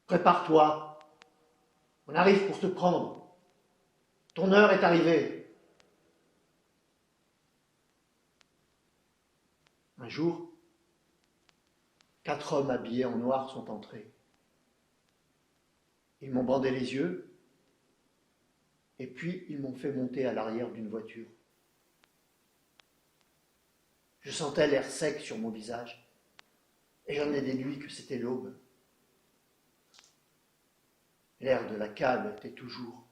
Prépare-toi, on arrive pour te prendre. Ton heure est arrivée. Un jour, 4 hommes habillés en noir sont entrés. Ils m'ont bandé les yeux et puis ils m'ont fait monter à l'arrière d'une voiture. Je sentais l'air sec sur mon visage et j'en ai déduit que c'était l'aube. L'air de la cave était toujours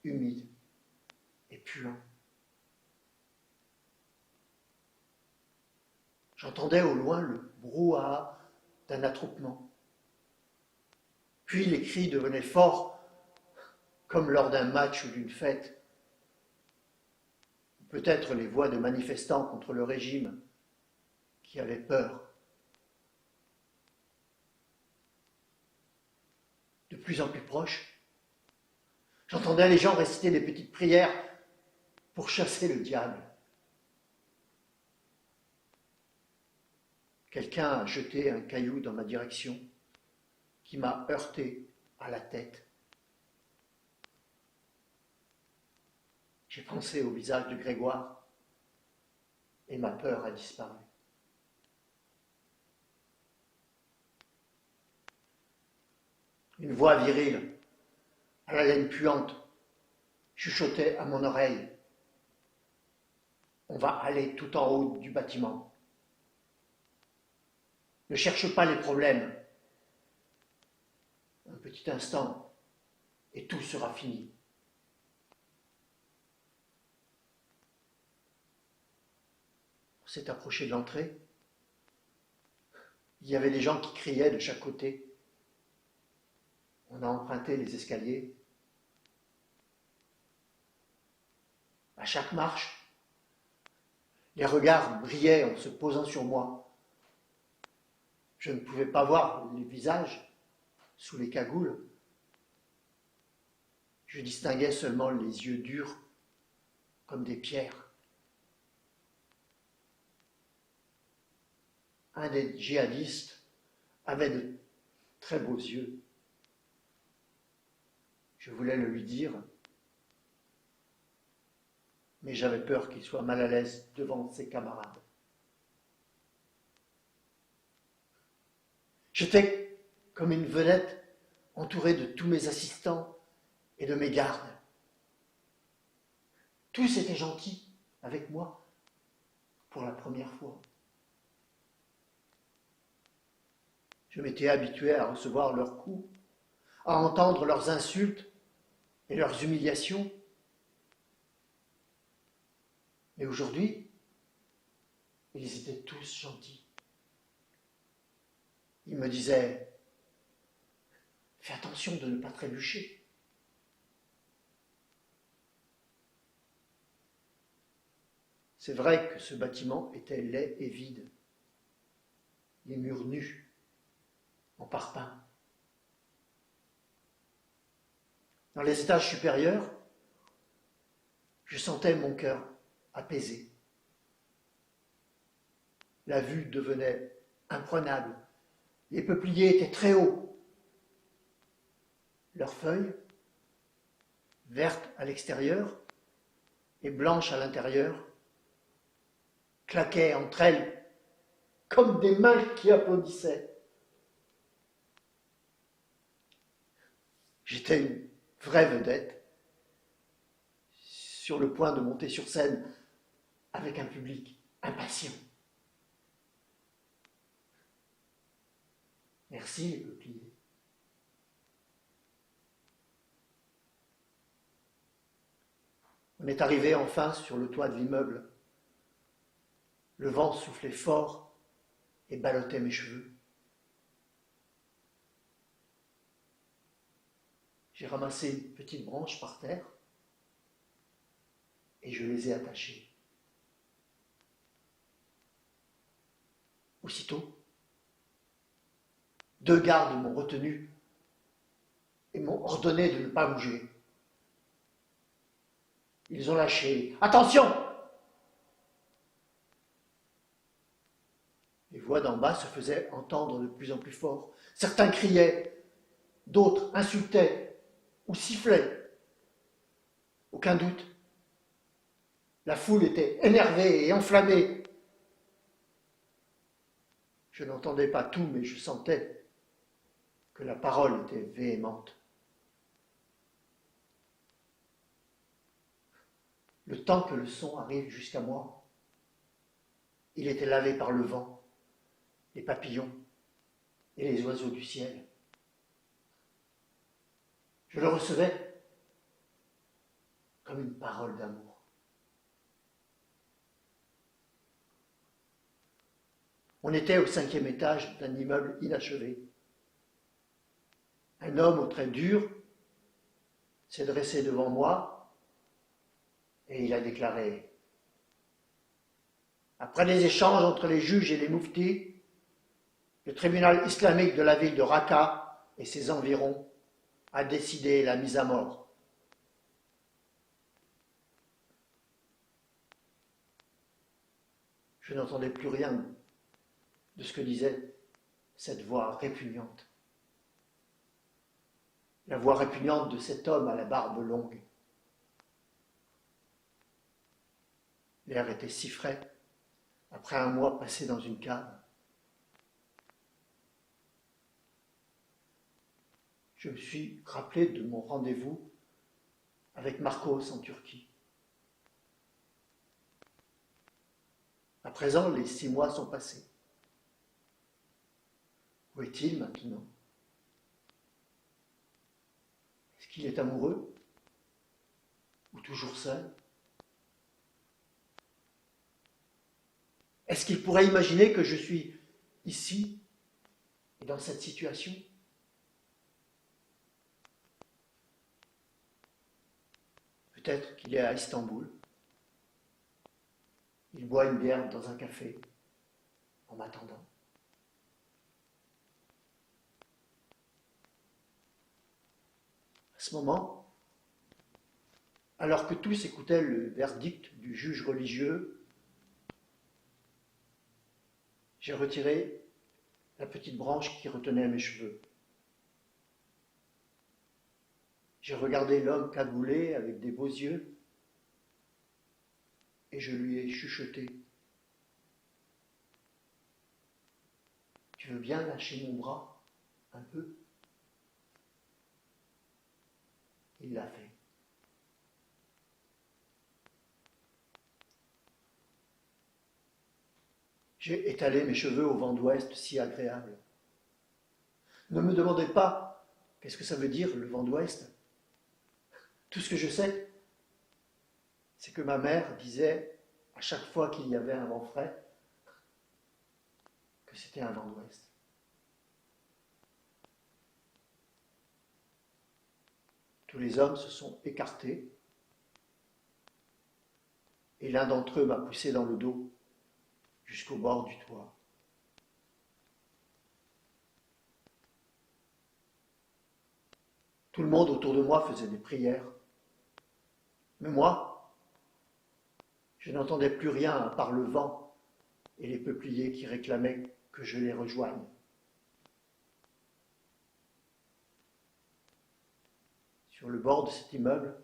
humide et puant. J'entendais au loin le brouhaha d'un attroupement. Puis les cris devenaient forts, comme lors d'un match ou d'une fête. Peut-être les voix de manifestants contre le régime qui avaient peur. De plus en plus proche, j'entendais les gens réciter des petites prières pour chasser le diable. Quelqu'un a jeté un caillou dans ma direction qui m'a heurté à la tête. J'ai pensé au visage de Grégoire et ma peur a disparu. Une voix virile, à la laine puante, chuchotait à mon oreille. On va aller tout en haut du bâtiment. Ne cherche pas les problèmes. Un petit instant et tout sera fini. On s'est approché de l'entrée. Il y avait des gens qui criaient de chaque côté. On a emprunté les escaliers. À chaque marche, les regards brillaient en se posant sur moi. Je ne pouvais pas voir les visages sous les cagoules. Je distinguais seulement les yeux durs comme des pierres. Un des djihadistes avait de très beaux yeux. Je voulais le lui dire, mais j'avais peur qu'il soit mal à l'aise devant ses camarades. J'étais comme une vedette entourée de tous mes assistants et de mes gardes. Tous étaient gentils avec moi pour la première fois. Je m'étais habitué à recevoir leurs coups, à entendre leurs insultes et leurs humiliations. Mais aujourd'hui, ils étaient tous gentils. Ils me disaient « Fais attention de ne pas trébucher ». C'est vrai que ce bâtiment était laid et vide. Les murs nus, en parpaing. Dans les étages supérieurs, je sentais mon cœur apaisé. La vue devenait imprenable. Les peupliers étaient très hauts. Leurs feuilles, vertes à l'extérieur et blanches à l'intérieur, claquaient entre elles comme des mains qui applaudissaient. J'étais une vraie vedette, sur le point de monter sur scène avec un public impatient. Merci les peupliers. On est arrivé enfin sur le toit de l'immeuble. Le vent soufflait fort et ballottait mes cheveux. J'ai ramassé une petite branche par terre et je les ai attachées. Aussitôt, 2 gardes m'ont retenu et m'ont ordonné de ne pas bouger. Ils ont lâché « Attention !» Les voix d'en bas se faisaient entendre de plus en plus fort. Certains criaient d'autres insultaient ou sifflaient. Aucun doute. La foule était énervée et enflammée. Je n'entendais pas tout, mais je sentais que la parole était véhémente. Le temps que le son arrive jusqu'à moi, il était lavé par le vent, les papillons et les oiseaux du ciel. Je le recevais comme une parole d'amour. On était au 5e étage d'un immeuble inachevé. Un homme aux traits durs s'est dressé devant moi et il a déclaré: après des échanges entre les juges et les mouftis, le tribunal islamique de la ville de Raqqa et ses environs a décidé la mise à mort. Je n'entendais plus rien de ce que disait cette voix répugnante. La voix répugnante de cet homme à la barbe longue. L'air était si frais, après un mois passé dans une cave. Je me suis rappelé de mon rendez-vous avec Marcos en Turquie. À présent, les 6 mois sont passés. Où est-il maintenant? Est-ce qu'il est amoureux? Ou toujours seul? Est-ce qu'il pourrait imaginer que je suis ici et dans cette situation? Peut-être qu'il est à Istanbul. Il boit une bière dans un café en m'attendant. À ce moment, alors que tous écoutaient le verdict du juge religieux, j'ai retiré la petite branche qui retenait mes cheveux. J'ai regardé l'homme cagoulé avec des beaux yeux et je lui ai chuchoté: tu veux bien lâcher mon bras un peu? Il l'a fait. J'ai étalé mes cheveux au vent d'ouest si agréable. Ne me demandez pas qu'est-ce que ça veut dire le vent d'ouest. Tout ce que je sais, c'est que ma mère disait à chaque fois qu'il y avait un vent frais que c'était un vent d'ouest. Tous les hommes se sont écartés et l'un d'entre eux m'a poussé dans le dos jusqu'au bord du toit. Tout le monde autour de moi faisait des prières. Mais moi, je n'entendais plus rien à part le vent et les peupliers qui réclamaient que je les rejoigne. Sur le bord de cet immeuble,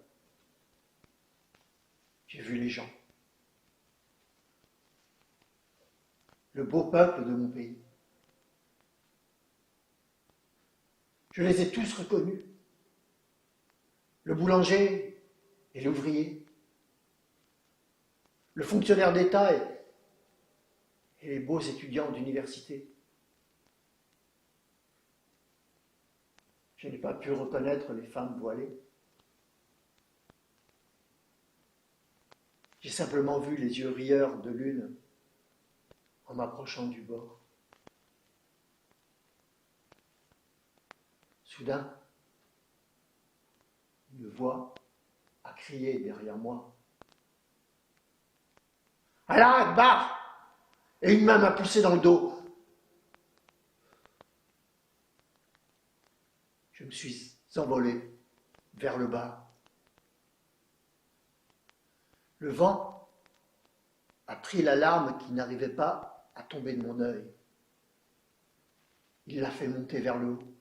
j'ai vu les gens. Le beau peuple de mon pays. Je les ai tous reconnus. Le boulanger et l'ouvrier, le fonctionnaire d'État et les beaux étudiants d'université. Je n'ai pas pu reconnaître les femmes voilées. J'ai simplement vu les yeux rieurs de l'une en m'approchant du bord. Soudain, une voix a crié derrière moi: Allah Akbar! Et une main m'a poussé dans le dos. Je me suis envolé vers le bas. Le vent a pris la larme qui n'arrivait pas à tomber de mon œil. Il l'a fait monter vers le haut.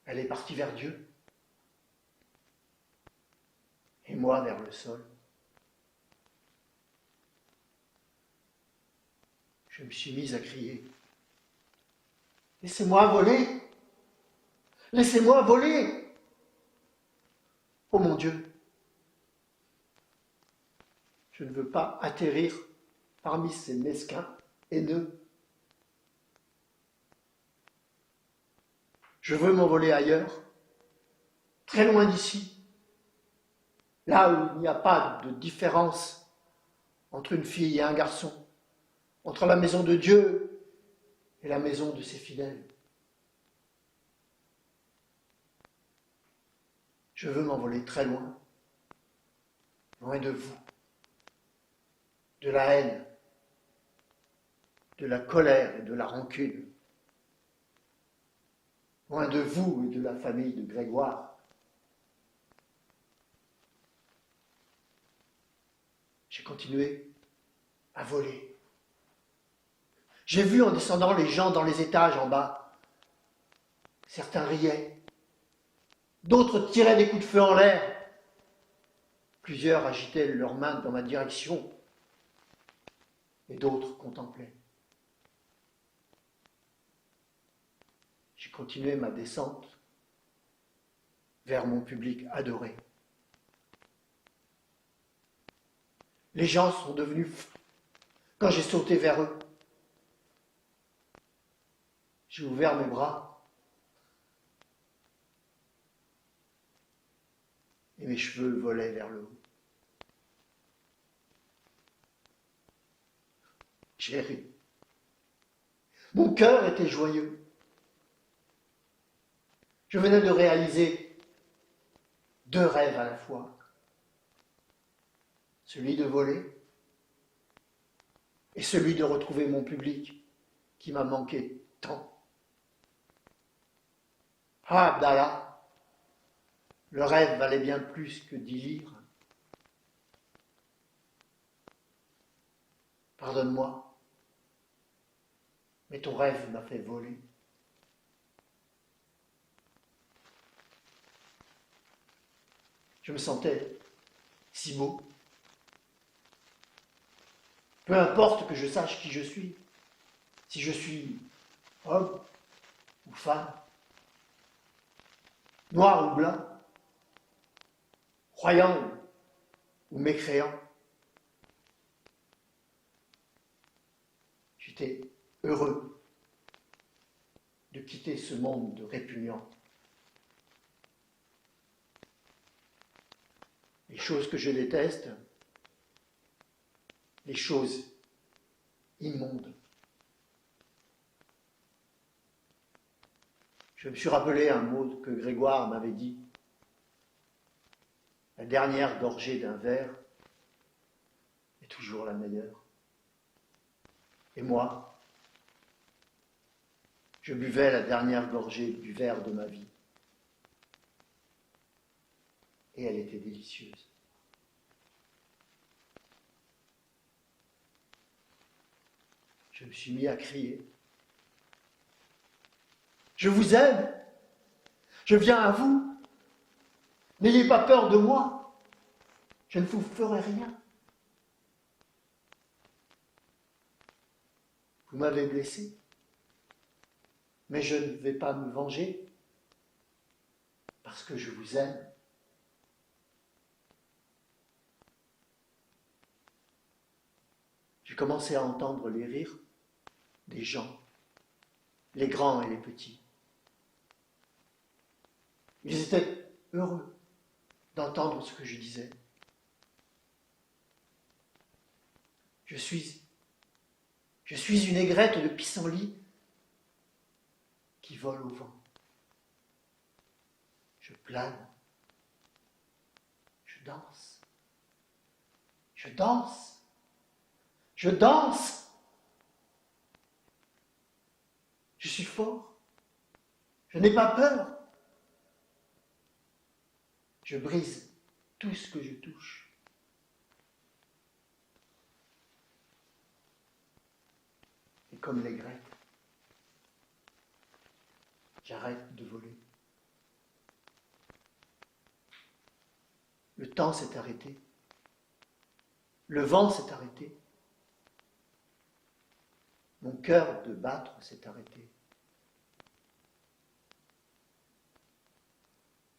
Elle est partie vers Dieu. Et moi vers le sol. Je me suis mise à crier. Laissez-moi voler! Laissez-moi voler! Oh mon Dieu! Je ne veux pas atterrir parmi ces mesquins haineux. Je veux m'envoler ailleurs, très loin d'ici, là où il n'y a pas de différence entre une fille et un garçon, entre la maison de Dieu et la maison de ses fidèles. Je veux m'envoler très loin, loin de vous, de la haine, de la colère et de la rancune, loin de vous et de la famille de Grégoire. J'ai continué à voler. J'ai vu en descendant les gens dans les étages en bas. Certains riaient, d'autres tiraient des coups de feu en l'air. Plusieurs agitaient leurs mains dans ma direction et d'autres contemplaient. J'ai continué ma descente vers mon public adoré. Les gens sont devenus fous quand j'ai sauté vers eux. J'ai ouvert mes bras et mes cheveux volaient vers le haut. J'ai ri. Mon cœur était joyeux. Je venais de réaliser 2 rêves à la fois. Celui de voler et celui de retrouver mon public qui m'a manqué tant. Ah, Abdallah, le rêve valait bien plus que 10 livres. Pardonne-moi, mais ton rêve m'a fait voler. Je me sentais si beau. Peu importe que je sache qui je suis, si je suis homme ou femme, noir ou blanc, croyant ou mécréant. J'étais heureux de quitter ce monde répugnant. Les choses que je déteste, les choses immondes. Je me suis rappelé un mot que Grégoire m'avait dit. La dernière gorgée d'un verre est toujours la meilleure. Et moi, je buvais la dernière gorgée du verre de ma vie. Et elle était délicieuse. Je me suis mis à crier. Je vous aime. Je viens à vous. N'ayez pas peur de moi. Je ne vous ferai rien. Vous m'avez blessé. Mais je ne vais pas me venger parce que je vous aime. J'ai commencé à entendre les rires des gens, les grands et les petits. Ils étaient heureux d'entendre ce que je disais. Je suis une aigrette de pissenlit qui vole au vent. Je plane. Je danse. Je danse. Je danse. Je suis fort. Je n'ai pas peur. Je brise tout ce que je touche. Et comme l'aigrette, j'arrête de voler. temps s'est arrêté. Le vent s'est arrêté. Mon cœur de battre s'est arrêté.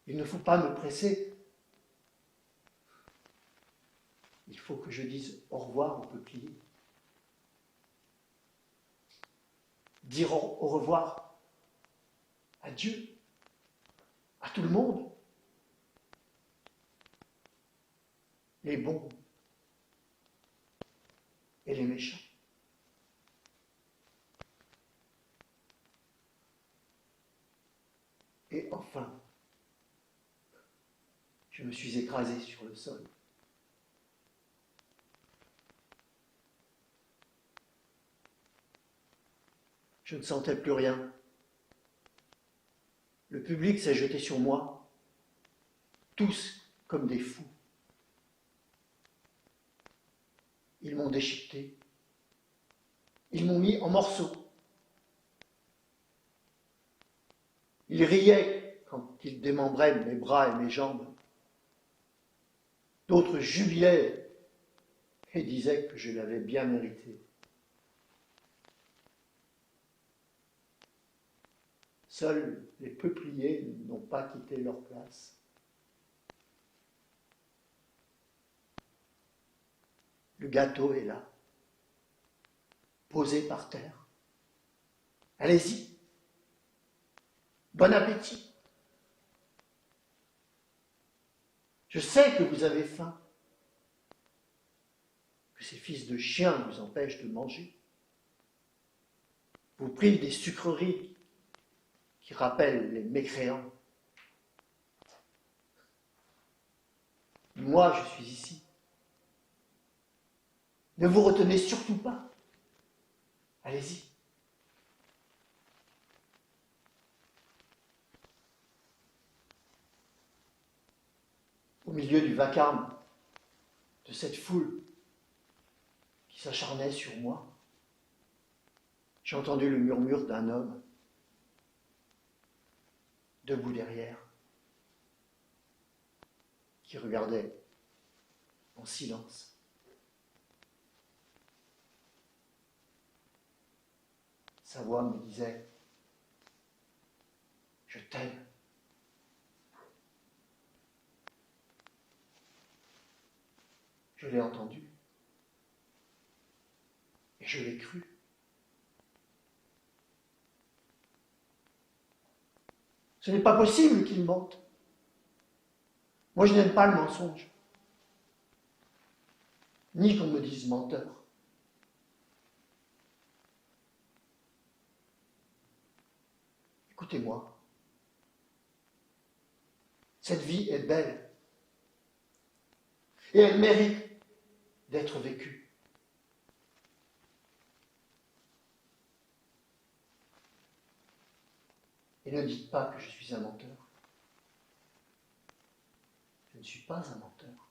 Il ne faut pas me presser. Il faut que je dise au revoir au peuplier. Dire au revoir à Dieu, à tout le monde, les bons et les méchants. Et enfin, je me suis écrasé sur le sol. Je ne sentais plus rien. Le public s'est jeté sur moi, tous comme des fous. Ils m'ont déchiqueté. Ils m'ont mis en morceaux. Ils riaient quand ils démembraient mes bras et mes jambes. D'autres jubilaient et disaient que je l'avais bien mérité. Seuls les peupliers n'ont pas quitté leur place. Le gâteau est là, posé par terre. Allez-y, bon appétit. Je sais que vous avez faim, que ces fils de chiens vous empêchent de manger, vous privent des sucreries qui rappellent les mécréants. Moi, je suis ici. Ne vous retenez surtout pas. Allez-y. Au milieu du vacarme de cette foule qui s'acharnait sur moi, j'ai entendu le murmure d'un homme debout derrière, qui regardait en silence. Sa voix me disait « Je t'aime ». Je l'ai entendu et je l'ai cru. Ce n'est pas possible qu'il mente. Moi, je n'aime pas le mensonge, ni qu'on me dise menteur. Écoutez-moi, cette vie est belle et elle mérite d'être vécue. Et ne dites pas que je suis un menteur. Je ne suis pas un menteur.